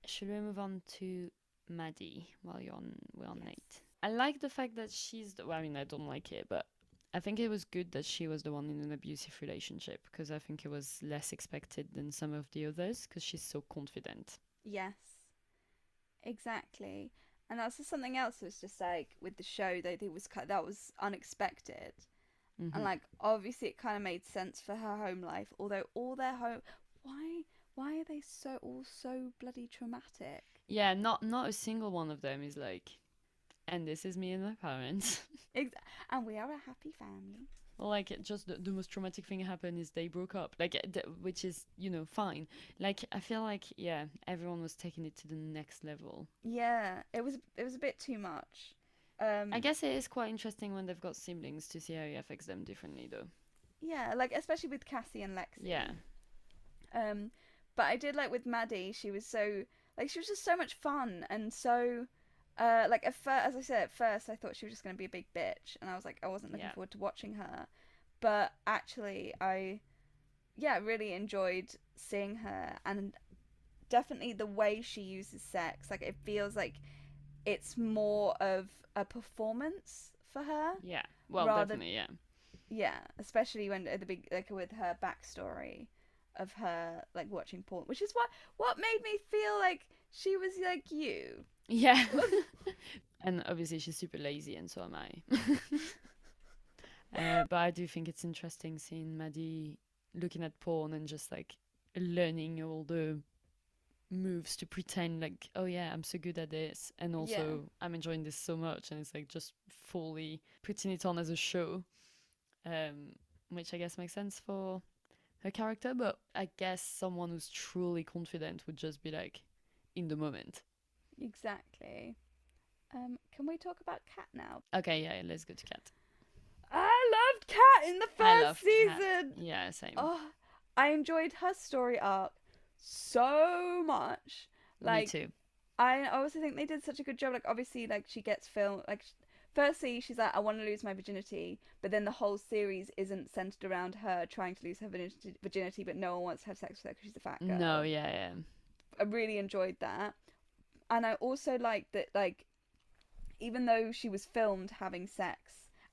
Should we move on to Maddie while we're on Nate? I like the fact that I mean, I don't like it, but I think it was good that she was the one in an abusive relationship because I think it was less expected than some of the others because she's so confident.
Yes, exactly. And that's just something else. Was just like with the show, that was unexpected.
Mm-hmm.
And like obviously it kind of made sense for her home life, although all their home why are they all so bloody traumatic?
Yeah, not a single one of them is like, and this is me and my parents.
And we are a happy family.
Like, just the most traumatic thing happened is they broke up, like, which is, fine. Like, I feel like, yeah, everyone was taking it to the next level.
Yeah, it was a bit too much.
I guess it is quite interesting when they've got siblings to see how it affects them differently, though.
Yeah, like, especially with Cassie and Lexi.
Yeah.
But I did like with Maddie, she was just so much fun and so... like as I said, at first I thought she was just going to be a big bitch, and I was like, I wasn't looking forward to watching her. But actually, I really enjoyed seeing her, and definitely the way she uses sex, like it feels like it's more of a performance for her.
Yeah, well, definitely, yeah.
Yeah, especially when at the big, like with her backstory of her like watching porn, which is what made me feel like she was like you.
Yeah. And obviously she's super lazy, and so am I. But I do think it's interesting seeing Maddie looking at porn and just like learning all the moves to pretend like, oh yeah, I'm so good at this, and also I'm enjoying this so much, and it's like just fully putting it on as a show, which I guess makes sense for her character. But I guess someone who's truly confident would just be like in the moment.
Exactly. Can we talk about Kat now?
Okay, yeah, let's go to Kat.
I loved Kat in the first season.
Kat. Yeah, same.
Oh, I enjoyed her story arc so much. Like,
me too.
I also think they did such a good job. Like, obviously, like she gets filmed. Like, firstly, she's like, I want to lose my virginity, but then the whole series isn't centered around her trying to lose her virginity, but no one wants to have sex with her because she's a fat girl.
No, yeah.
I really enjoyed that. And I also liked that, like, even though she was filmed having sex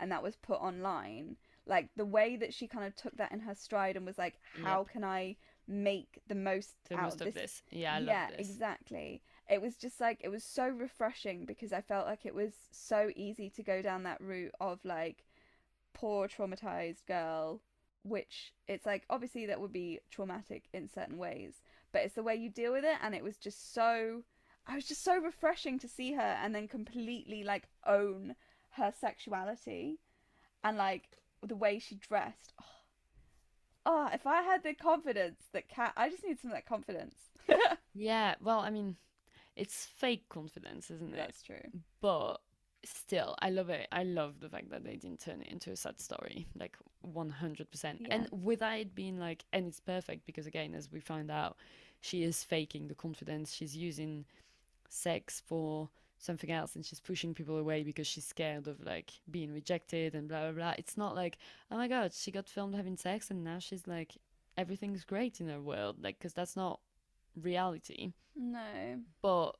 and that was put online, like, the way that she kind of took that in her stride and was like, how can I make the most out of this?
Yeah, I love this.
Exactly. It was just like, it was so refreshing because I felt like it was so easy to go down that route of, like, poor traumatized girl, which it's like, obviously that would be traumatic in certain ways, but it's the way you deal with it. And it was just so... I was just so refreshing to see her and then completely like own her sexuality and like the way she dressed. Oh, if I had the confidence that Kat, I just need some of that confidence.
Yeah, well, I mean, it's fake confidence, isn't it?
That's true.
But still, I love it. I love the fact that they didn't turn it into a sad story, like 100%.
Yeah.
And without it being like, and it's perfect because again, as we find out, she is faking the confidence. She's using sex for something else, and she's pushing people away because she's scared of like being rejected and blah blah blah. It's not like, oh my god, she got filmed having sex and now she's like everything's great in her world, like, because that's not reality.
No.
But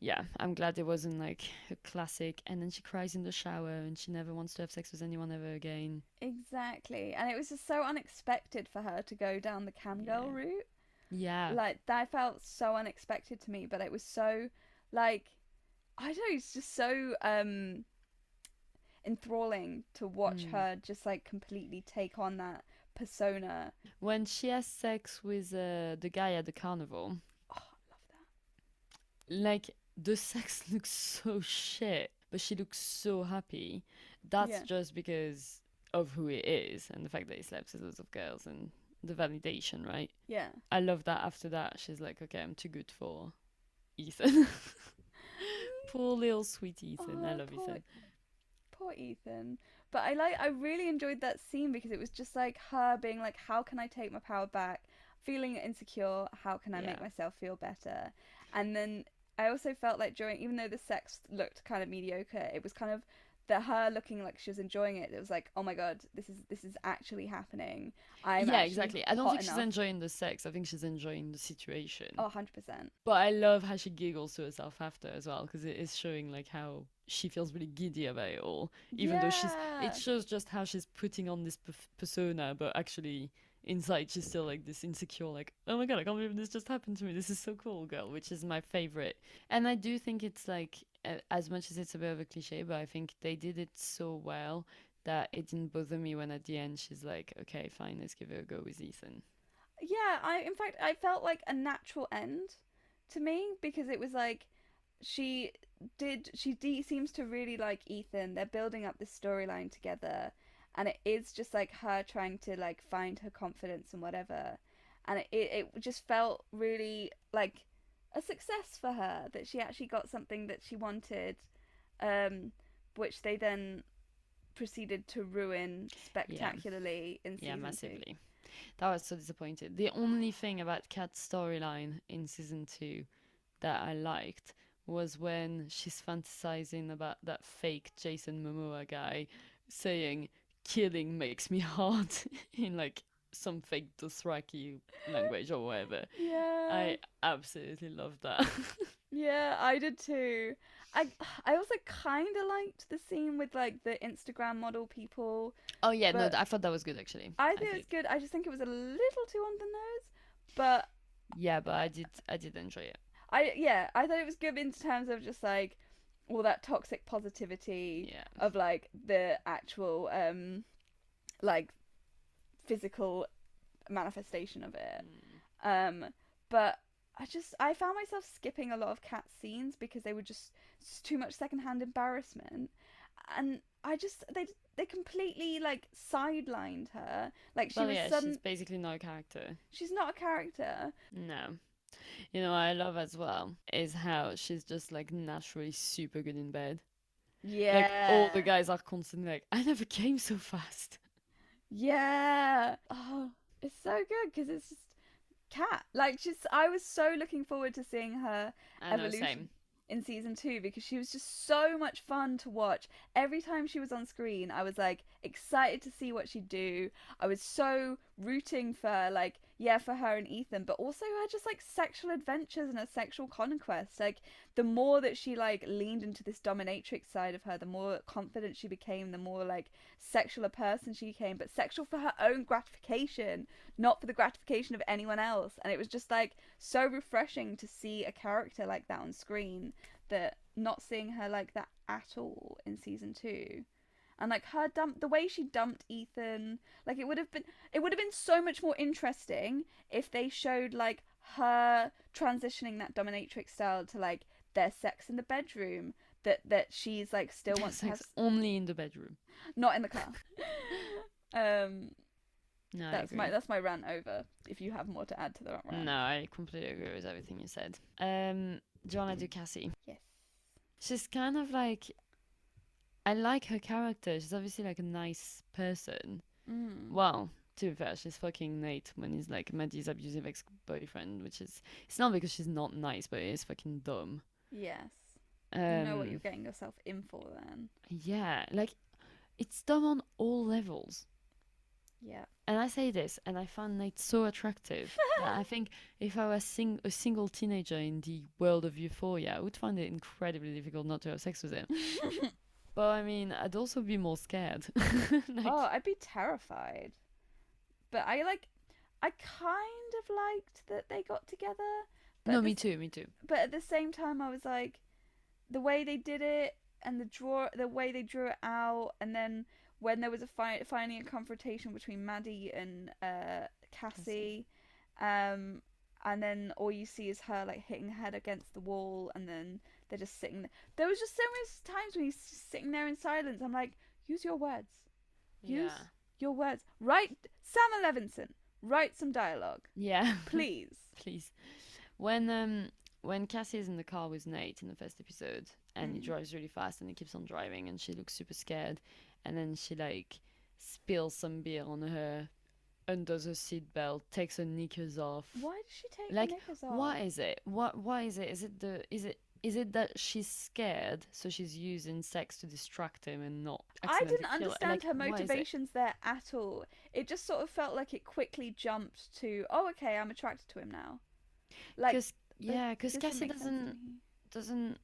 yeah, I'm glad it wasn't like a classic and then she cries in the shower and she never wants to have sex with anyone ever again.
Exactly. And it was just so unexpected for her to go down the cam girl route.
Yeah.
Like, that felt so unexpected to me, but it was so, like, I don't know, it's just so enthralling to watch her just, like, completely take on that persona.
When she has sex with the guy at the carnival,
Oh, I love that.
like the sex looks so shit, but she looks so happy. That's
Yeah.
just because of who he is and the fact that he slept with lots of girls and the validation, right?
Yeah.
I love that after that she's like, okay, I'm too good for Ethan. Poor little sweet Ethan. I
Oh,
love Ethan.
poor Ethan. But I really enjoyed that scene because it was just like her being like, how can I take my power back? Feeling insecure, how can I make
Yeah.
myself feel better? And then I also felt like during, even though the sex looked kind of mediocre, it was kind of her looking like she was enjoying it. It was like, oh my god, this is actually happening. I'm
Yeah,
actually
exactly. I don't
hot
think she's
enough.
enjoying the sex. I think she's enjoying the situation.
Oh, 100%.
But I love how she giggles to herself after as well, because it is showing like how she feels really giddy about it all. Even though it
Yeah.
shows just how she's putting on this persona, but actually inside she's still like this insecure, like, oh my god, I can't believe this just happened to me. This is so cool, girl, which is my favorite. And I do think it's like, as much as it's a bit of a cliche, but I think they did it so well that it didn't bother me when at the end she's like, okay, fine, let's give it a go with Ethan.
Yeah, in fact I felt like a natural end to me because it was like she seems to really like Ethan. They're building up this storyline together, and it is just like her trying to like find her confidence and whatever. And it just felt really like a success for her that she actually got something that she wanted, um, which they then proceeded to ruin
Yeah,
spectacularly in
yeah,
season two.
massively. That was so disappointed. The only thing about Kat's storyline in season two that I liked was when she's fantasizing about that fake Jason Momoa guy saying killing makes me hard in like some fake Dothraki language or whatever.
Yeah.
I absolutely love that.
Yeah, I did too. I I also kind of liked the scene with like the Instagram model people,
Oh yeah, no,
but
I thought that was good actually.
I
I
think it was
did.
good. I just think it was a little too on the nose. But
Yeah, but I did enjoy it.
I thought it was good in terms of just like all that toxic positivity
Yeah.
of like the actual like physical manifestation of it. Um, but I found myself skipping a lot of cat scenes because they were just too much secondhand embarrassment, and they completely like sidelined her. Like she
Well,
was
yeah, she's
sudden.
basically no character.
She's not a character.
No. You know what I love as well is how she's just like naturally super good in bed. Like all the
Yeah,
guys are constantly like, I never came so fast.
yeah. Oh, it's so good because it's just Cat. Like she's. I was so looking forward to seeing her
I know,
evolution
same.
in season two because she was just so much fun to watch. Every time she was on screen, I was like excited to see what she'd do. I was so rooting for like yeah for her and Ethan, but also her just like sexual adventures and her sexual conquest. Like the more that she like leaned into this dominatrix side of her, the more confident she became, the more like sexual a person she became, but sexual for her own gratification, not for the gratification of anyone else. And it was just like so refreshing to see a character like that on screen, that not seeing her like that at all in season two. And like her the way she dumped Ethan, like it would have been so much more interesting if they showed like her transitioning that dominatrix style to like their sex in the bedroom, that she's like still wants to have
Sex only in the bedroom.
not in the car. um
No, I
that's my
agree.
that's my rant over. If you have more to add to that rant.
No, I completely agree with everything you said. Do you wanna do Cassie?
Yes.
She's kind of like I like her character. She's obviously like a nice person.
Mm.
Well, to be fair, she's fucking Nate when he's like Maddie's abusive ex-boyfriend, which is it's not because she's not nice, but it is fucking dumb.
Yes. You know what you're
Um,
getting yourself in for then.
yeah, like it's dumb on all levels.
Yeah.
And I say this, and I find Nate so attractive that I think if I was a single teenager in the world of Euphoria, I would find it incredibly difficult not to have sex with him. But I mean, I'd also be more scared. Like,
Oh, I'd be terrified. But I kind of liked that they got together. But
no,
at the,
me too, me too.
but at the same time, I was like, the way they did it and the way they drew it out, and then when there was finally a confrontation between Maddie and Cassie, and then all you see is her like hitting her head against the wall, and then they're just sitting there. There was just so many times when he's just sitting there in silence. I'm like, use your words. Use your words. Write, Sam Levinson, write some dialogue.
Yeah.
Please.
Please. When Cassie is in the car with Nate in the first episode, and he drives really fast and he keeps on driving and she looks super scared, and then she like spills some beer on her, undoes her seatbelt, takes her knickers off.
Why does she take
like
her knickers off?
what is it? Why is it? Is it that she's scared, so she's using sex to distract him and not
I
accidentally
didn't
kill
understand her
Like,
motivations there at all. It just sort of felt like it quickly jumped to, oh, okay, I'm attracted to him now. Like,
because Cassie doesn't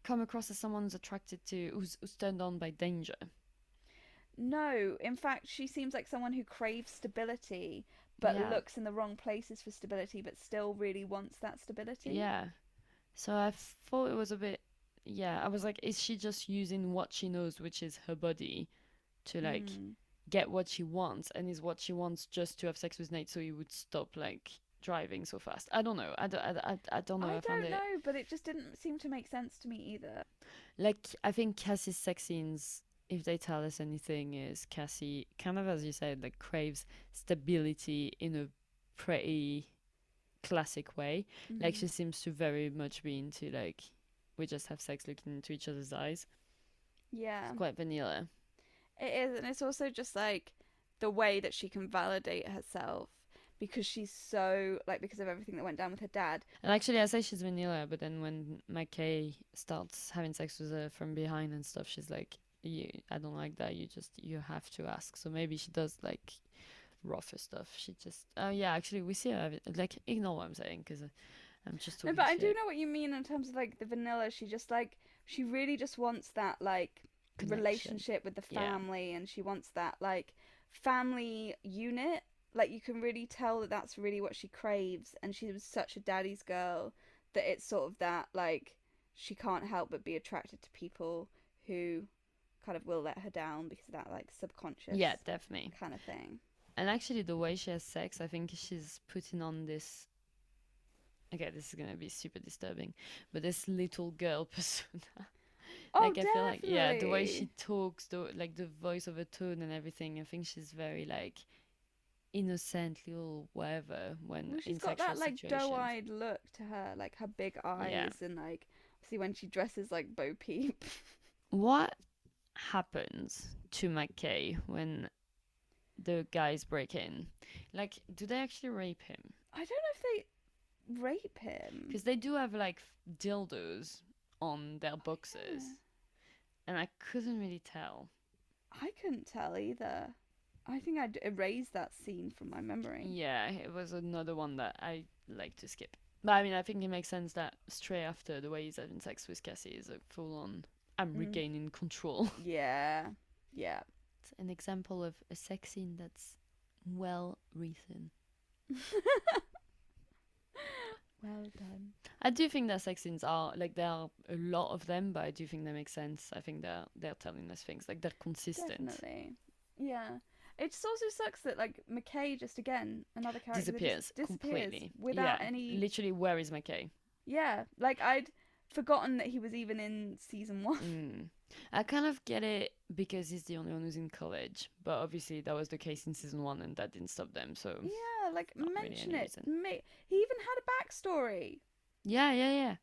come across as someone who's attracted to, who's turned on by danger.
No, in fact, she seems like someone who craves stability, but looks in the wrong places for stability, but still really wants that stability.
Yeah. So I thought it was a bit, I was like, is she just using what she knows, which is her body, to like get what she wants, and is what she wants just to have sex with Nate so he would stop like driving so fast? I don't know. I don't know.
I don't know, but it just didn't seem to make sense to me either.
Like, I think Cassie's sex scenes, if they tell us anything, is Cassie kind of, as you said, like craves stability in a pretty classic way. Like, she seems to very much be into like, we just have sex looking into each other's eyes.
Yeah,
it's quite vanilla.
It is, and it's also just like the way that she can validate herself, because she's so like, because of everything that went down with her dad.
And actually, I say she's vanilla, but then when Mckay starts having sex with her from behind and stuff, she's like, I don't like that. You have to ask. So maybe she does like rougher stuff. She just actually we see her like, ignore what I'm saying, because I'm just talking.
No, but I
shit.
do know what you mean in terms of like the vanilla. She just like, she really just wants that like relationship with the family, and she wants that like family unit. Like, you can really tell that that's really what she craves, and she was such a daddy's girl that it's sort of that like, she can't help but be attracted to people who kind of will let her down because of that like subconscious
definitely
kind of thing.
And actually, the way she has sex, I think she's putting on this, okay, this is gonna be super disturbing, but this little girl persona.
I
feel like the way she talks, the voice of her tone and everything, I think she's very like innocent little whatever when
she's
in
got
sexual
that like
situations.
doe-eyed look to her, like her big eyes, and like, see when she dresses like Bo Peep.
What happens to Mckay when the guys break in? Like, do they actually rape him?
I don't know if they rape him,
because they do have like dildos on their boxes, and I couldn't really tell.
I couldn't tell either. I think I'd erased that scene from my memory.
Yeah, it was another one that I like to skip. But I mean, I think it makes sense that straight after, the way he's having sex with Cassie is a full-on, I'm regaining control.
Yeah.
It's an example of a sex scene that's well written.
Well done.
I do think that sex scenes are, like, there are a lot of them, but I do think they make sense. I think they're telling us things, like, they're consistent.
Definitely. Yeah. It just also sucks that, like, Mckay just, again, another character
disappears completely.
Without any...
Literally, where is Mckay?
Yeah. Like, I'd forgotten that he was even in season 1.
I kind of get it because he's the only one who's in college, but obviously that was the case in season 1 and that didn't stop them, so...
Yeah, like, mention
really
it. He even had a backstory.
Yeah.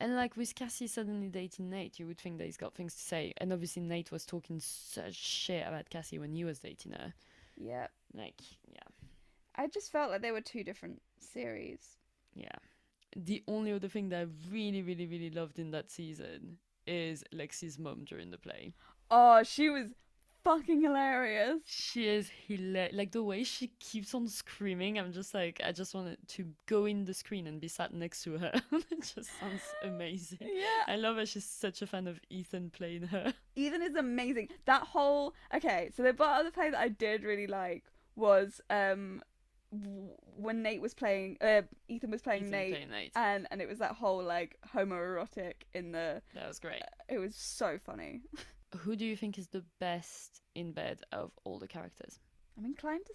And like with Cassie suddenly dating Nate, you would think that he's got things to say. And obviously Nate was talking such shit about Cassie when he was dating her.
Yeah.
Like, yeah.
I just felt like they were two different series.
Yeah. The only other thing that I really, really, really loved in that season is Lexi's mum during the play.
Oh, she was fucking hilarious.
She is hilarious. Like, the way she keeps on screaming, I'm just like, I just wanted to go in the screen and be sat next to her. It just sounds amazing.
Yeah.
I love her. She's such a fan of Ethan playing her.
Ethan is amazing. That whole... Okay, so the part of the play that I did really like was when Nate was playing... Ethan was playing Nate. And it was that whole, like, homoerotic in the...
That was great.
It was so funny.
Who do you think is the best in bed of all the characters?
I'm inclined to.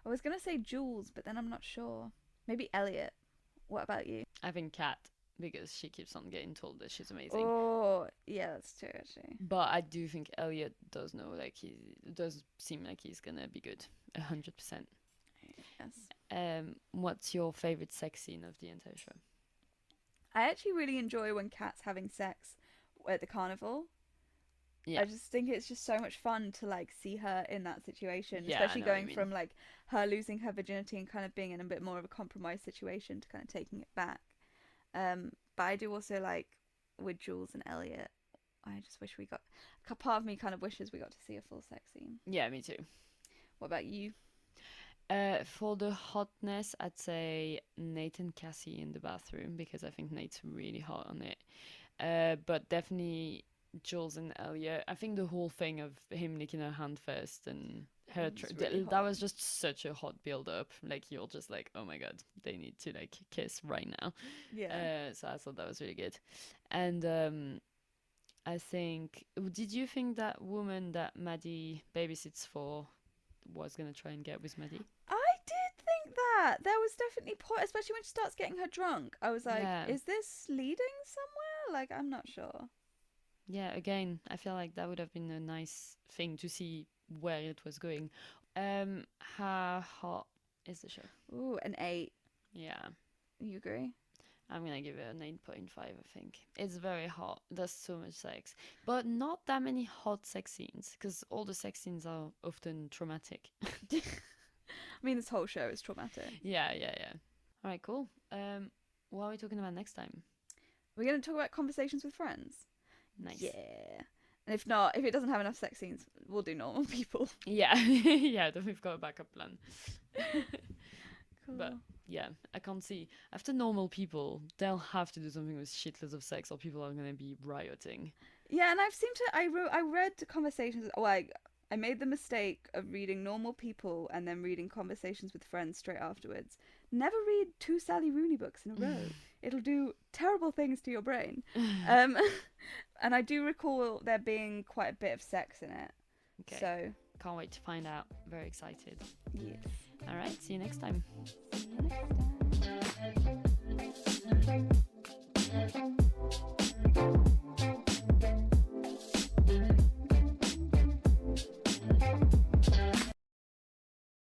I was gonna say Jules, but then I'm not sure. Maybe Elliot. What about you?
I think Kat, because she keeps on getting told that she's amazing.
Oh, yeah, that's true actually.
But I do think Elliot does know, like, he does seem like he's gonna be good, 100%.
Yes.
What's your favorite sex scene of the entire show?
I actually really enjoy when Kat's having sex at the carnival.
Yeah.
I just think it's just so much fun to like see her in that situation,
Yeah, I
especially
know what you
going
mean.
from like her losing her virginity and kind of being in a bit more of a compromised situation to kind of taking it back. But I do also like with Jules and Elliot. I just wish we got. Part of me kind of wishes we got to see a full sex scene.
Yeah, me too.
What about you?
For the hotness, I'd say Nate and Cassie in the bathroom because I think Nate's really hot on it. But definitely Jules and Elliot. I think the whole thing of him licking her hand first and her
Really
that was just such a hot build up. Like you're just like, oh my god, they need to like kiss right now.
Yeah.
So I thought that was really good. And I think, did you think that woman that Maddie babysits for was gonna try and get with Maddie?
I did think that. There was definitely point, especially when she starts getting her drunk. I was like,
Yeah.
is this leading somewhere? Like, I'm not sure.
Yeah, again, I feel like that would have been a nice thing to see where it was going. How hot is the show?
Ooh, an 8.
Yeah,
You agree?
I'm gonna give it an 8.5, I think. It's very hot. There's so much sex. But not that many hot sex scenes, because all the sex scenes are often traumatic.
I mean, this whole show is traumatic.
Yeah. All right, cool. What are we talking about next time?
We're going to talk about conversations with friends.
Nice.
Yeah. And if not, if it doesn't have enough sex scenes, we'll do normal people.
Yeah, yeah, then we've got a backup plan.
Cool.
But yeah, I can't see. After normal people, they'll have to do something with shitloads of sex or people are going to be rioting.
Yeah, and I read conversations. Oh, I made the mistake of reading Normal People and then reading Conversations with Friends straight afterwards. Never read 2 Sally Rooney books in a row. It'll do terrible things to your brain. And I do recall there being quite a bit of sex in it.
Okay.
So
can't wait to find out. Very excited.
yes.
All right, see you next time.
See you next time.